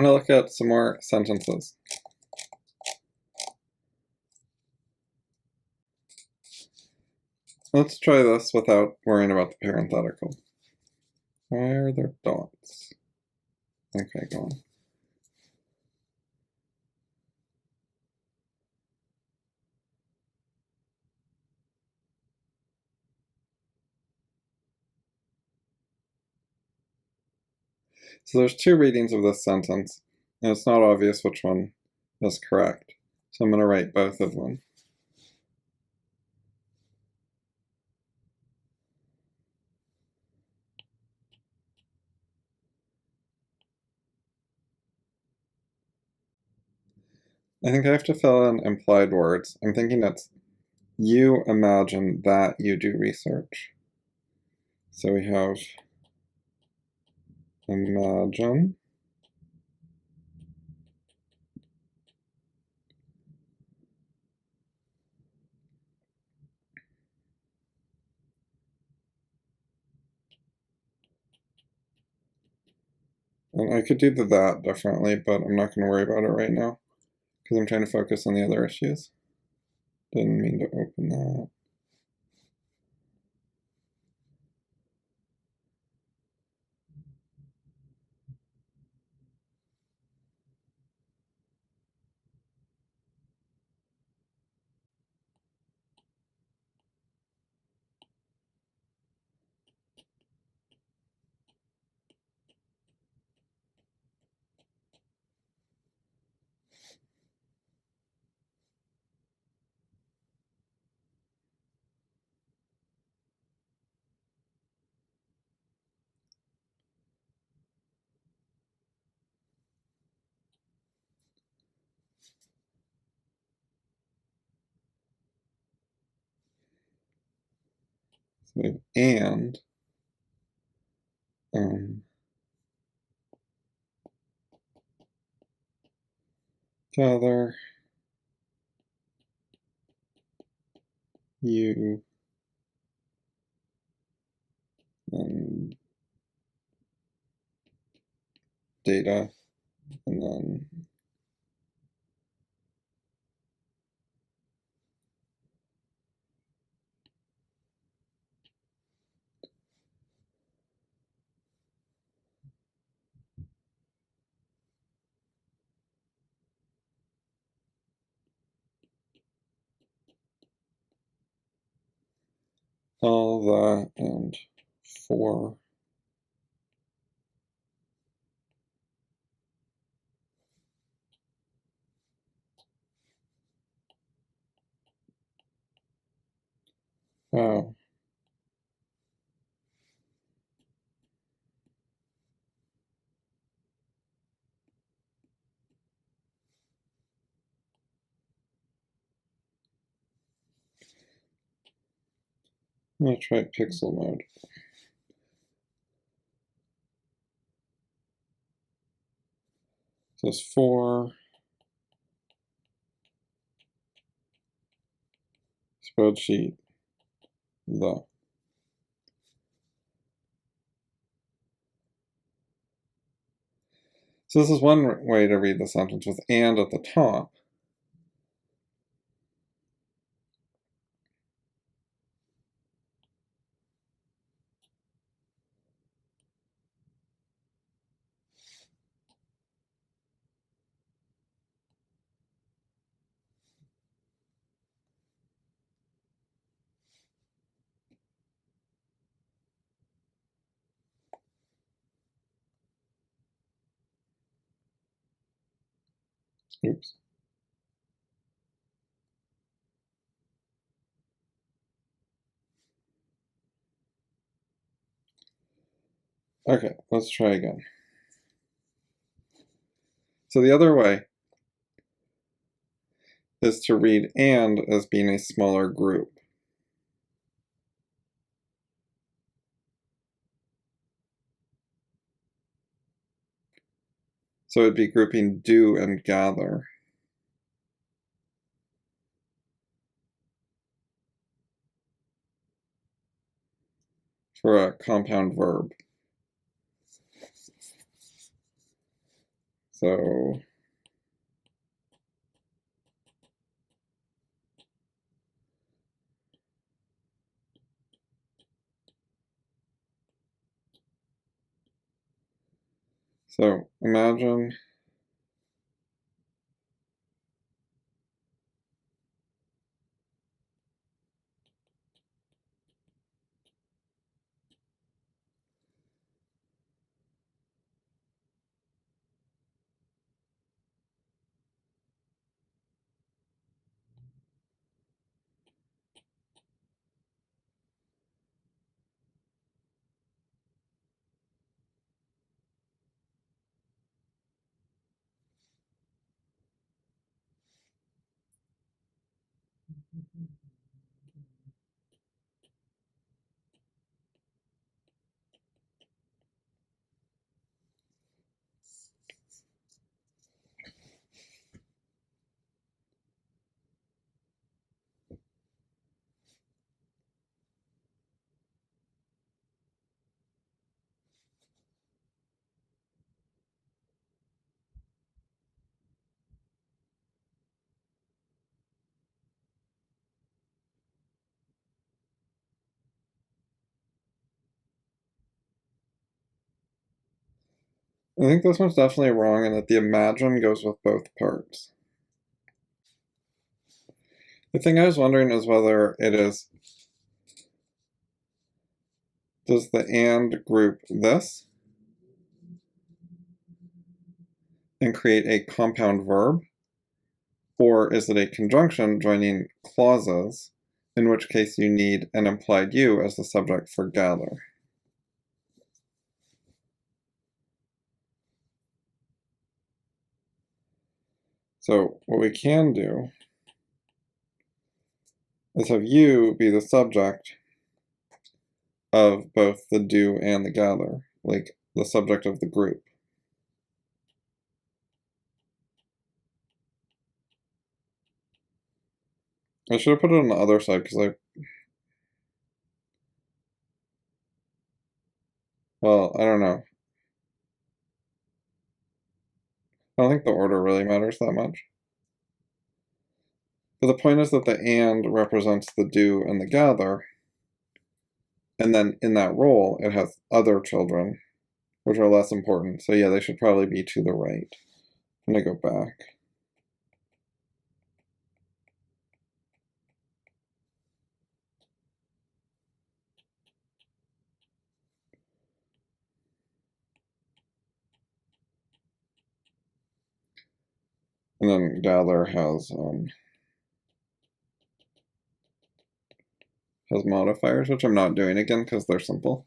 to look at some more sentences. Let's try this without worrying about the parenthetical. Why are there dots? Okay, go on. So there's two readings of this sentence, and it's not obvious which one is correct. So I'm going to write both of them. I think I have to fill in implied words. I'm thinking it's you imagine that you do research. So we have imagine. And I could do the that differently, but I'm not going to worry about it right now because I'm trying to focus on the other issues. Didn't mean to open that. So we have and. Gather you and data, and then all that and for. Wow. I'm going to try pixel mode. So it's for spreadsheet the. So this is one way to read the sentence with and at the top. Oops. Okay, let's try again. So the other way is to read and as being a smaller group. So it'd be grouping do and gather. For a compound verb. So imagine I think this one's definitely wrong and that the imagine goes with both parts. The thing I was wondering is whether it is, does the and group this and create a compound verb, or is it a conjunction joining clauses, in which case you need an implied you as the subject for gather. So what we can do is have you be the subject of both the do and the gather, like the subject of the group. I should have put it on the other side because well, I don't know. I don't think the order really matters that much. But the point is that the and represents the do and the gather, and then in that role it has other children, which are less important. So yeah, they should probably be to the right. I'm gonna go back. And then gather has modifiers, which I'm not doing again because they're simple.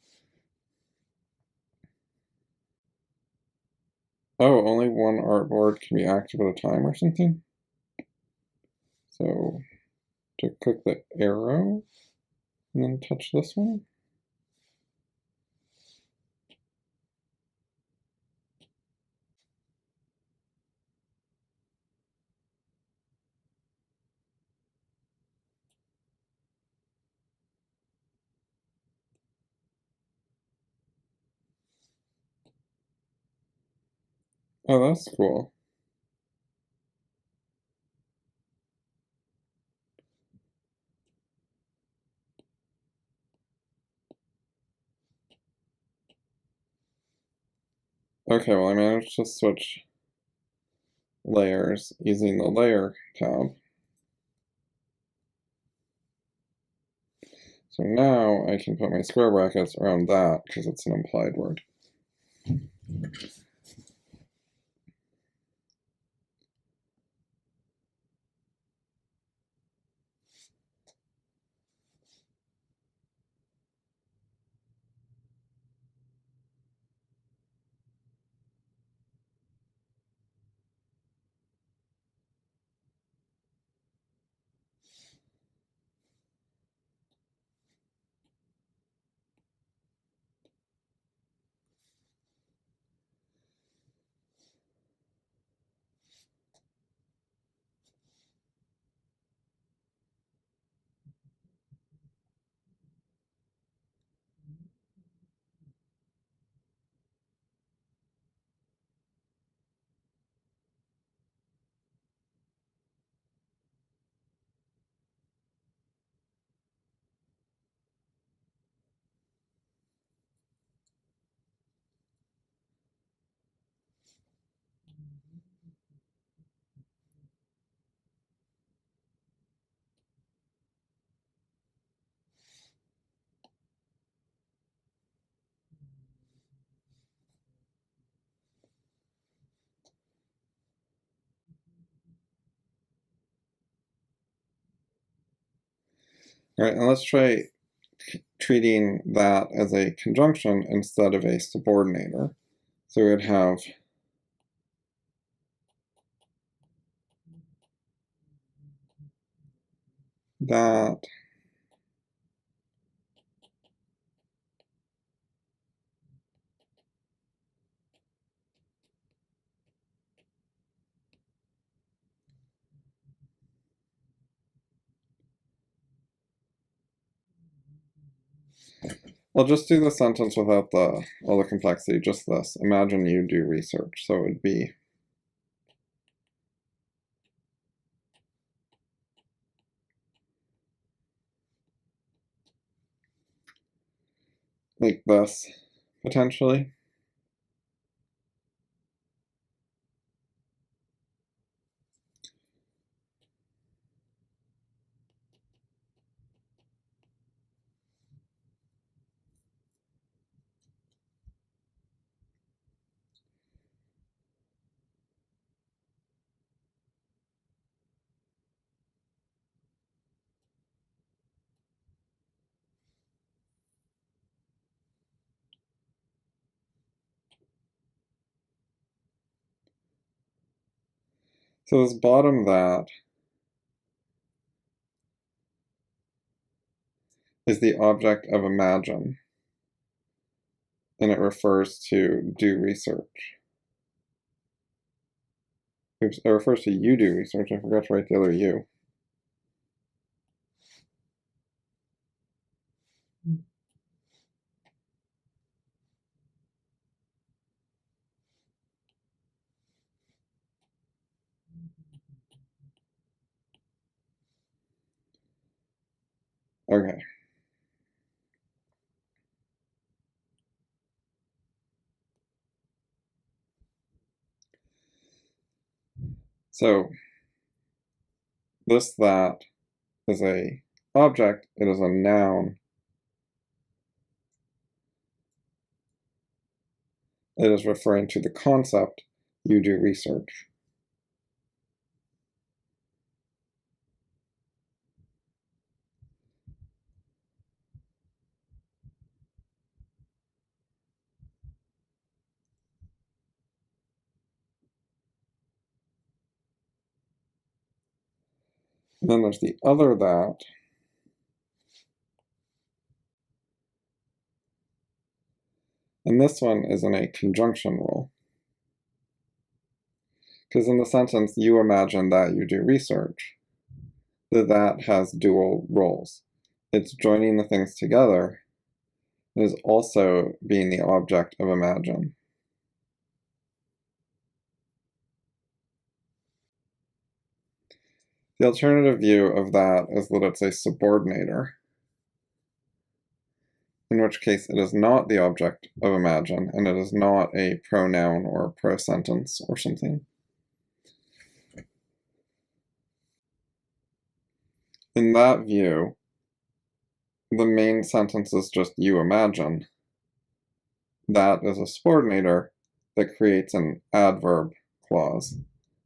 Oh, only one artboard can be active at a time or something? So to click the arrow and then touch this one. Oh, that's cool. Okay, well I managed to switch layers using the layer tab. So now I can put my square brackets around that because it's an implied word. Right, and let's try treating that as a conjunction instead of a subordinator. So we'd have that I'll just do the sentence without all the complexity, just this. Imagine you do research. So it would be like this, potentially. So this bottom that is the object of imagine, and it refers to do research. Oops, it refers to you do research. I forgot to write the other you. Okay. So this that is a object, it is a noun, it is referring to the concept you do research. And then there's the other that, and this one is in a conjunction rule. Because in the sentence, you imagine that you do research, the that has dual roles. It's joining the things together. It is also being the object of imagine. The alternative view of that is that it's a subordinator, in which case it is not the object of imagine, and it is not a pronoun or a pro-sentence or something. In that view, the main sentence is just you imagine. That is a subordinator that creates an adverb clause.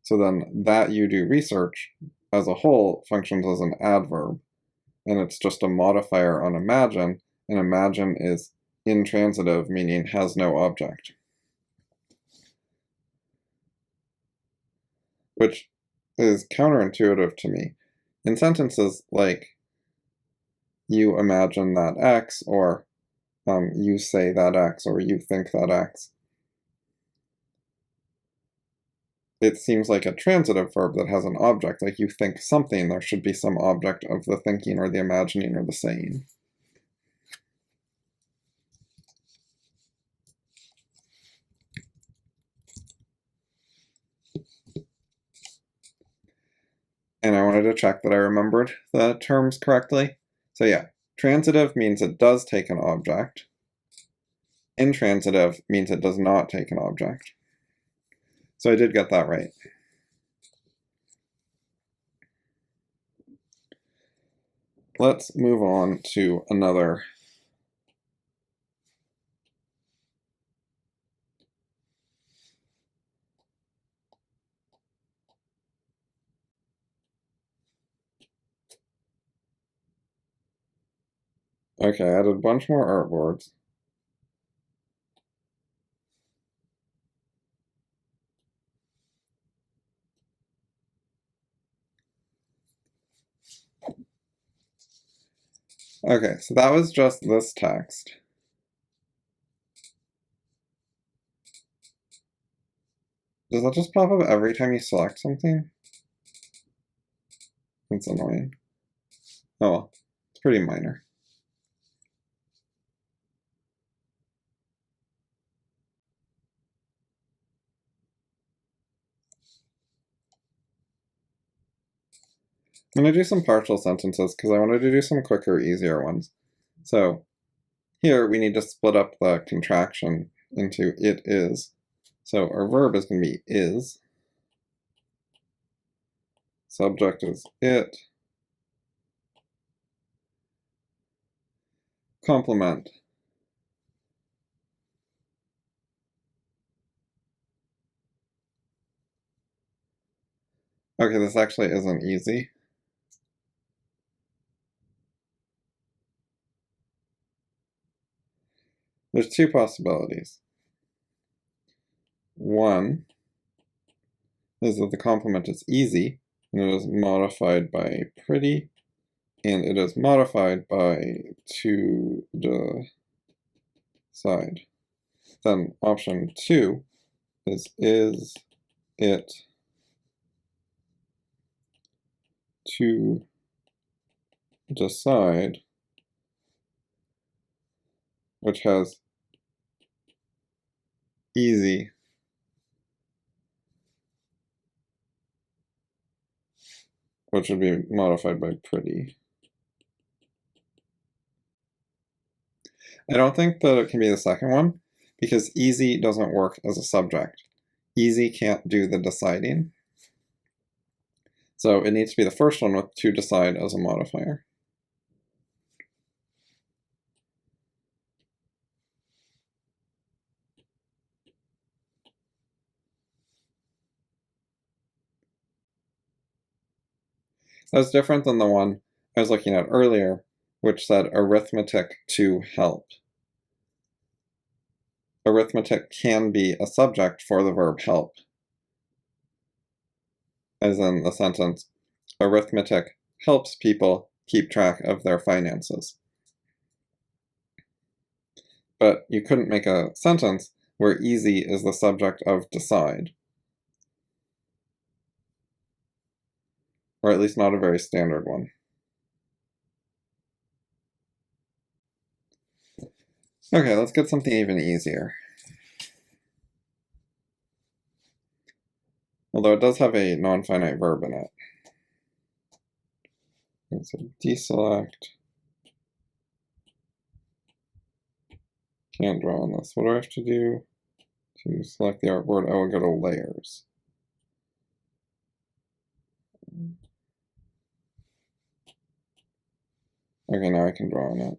So then that you do research as a whole functions as an adverb, and it's just a modifier on imagine, and imagine is intransitive, meaning has no object. Which is counterintuitive to me. In sentences like, you imagine that X, or you say that X, or you think that X, it seems like a transitive verb that has an object. Like you think something, there should be some object of the thinking or the imagining or the saying. And I wanted to check that I remembered the terms correctly. So yeah, transitive means it does take an object. Intransitive means it does not take an object. So I did get that right. Let's move on to another Okay, I added a bunch more artboards. Okay, so that was just this text. Does that just pop up every time you select something? That's annoying. Oh well, it's pretty minor. I'm going to do some partial sentences because I wanted to do some quicker, easier ones. So here we need to split up the contraction into it is. So our verb is going to be is. Subject is it. Complement. Okay, this actually isn't easy. There's two possibilities. One is that the complement is easy, and it is modified by pretty, and it is modified by to the side. Then option 2 is it to decide, which has easy, which would be modified by pretty. I don't think that it can be the second one, because easy doesn't work as a subject. Easy can't do the deciding. So it needs to be the first one with to decide as a modifier. That's different than the one I was looking at earlier, which said arithmetic to help. Arithmetic can be a subject for the verb help, as in the sentence, arithmetic helps people keep track of their finances. But you couldn't make a sentence where easy is the subject of decide. Or at least not a very standard one. Okay, let's get something even easier. Although it does have a non-finite verb in it. Okay, so deselect. Can't draw on this. What do I have to do to select the artboard? I will go to layers. Okay, now I can draw on it.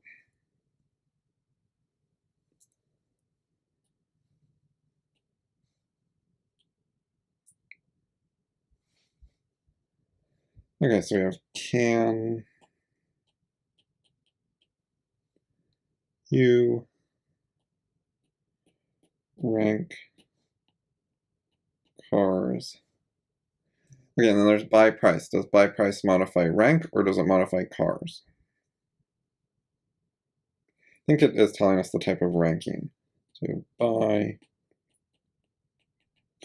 Okay, so we have can you rank cars. Okay, and then there's by price. Does by price modify rank or does it modify cars? I think it is telling us the type of ranking. So by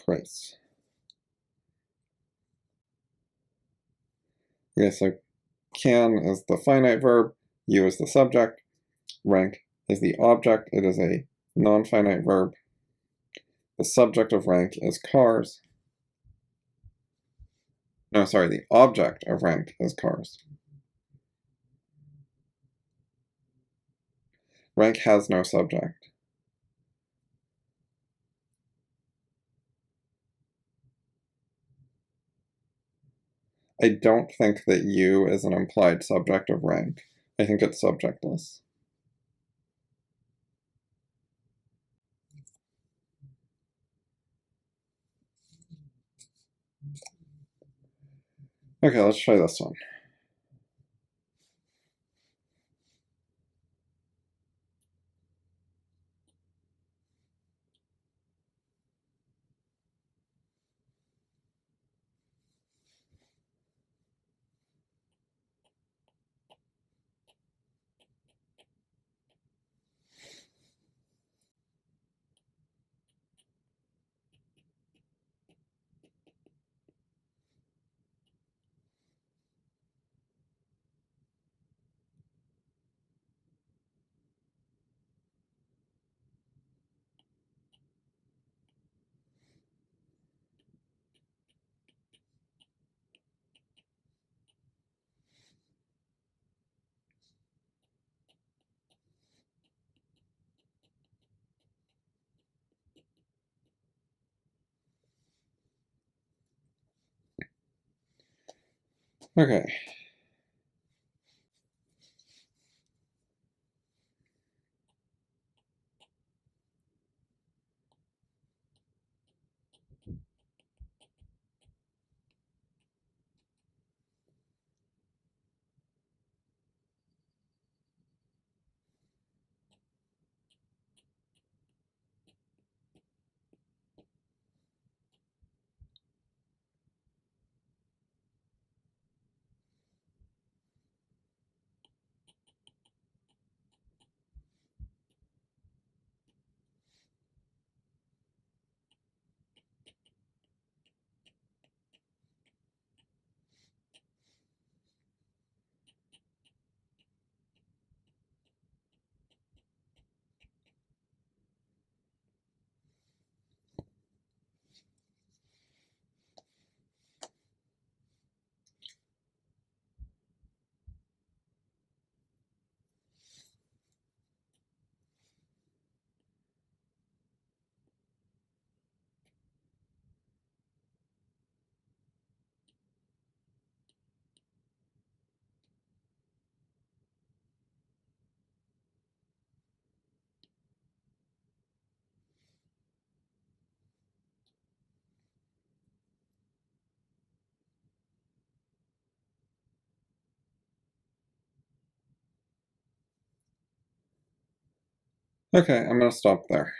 price. Okay, so can is the finite verb, you is the subject, rank is the object, it is a non-finite verb. The subject of rank is cars. No, sorry, the object of rank is cars. Rank has no subject. I don't think that you is an implied subject of rank. I think it's subjectless. Okay, let's try this one. Okay. Okay, I'm going to stop there.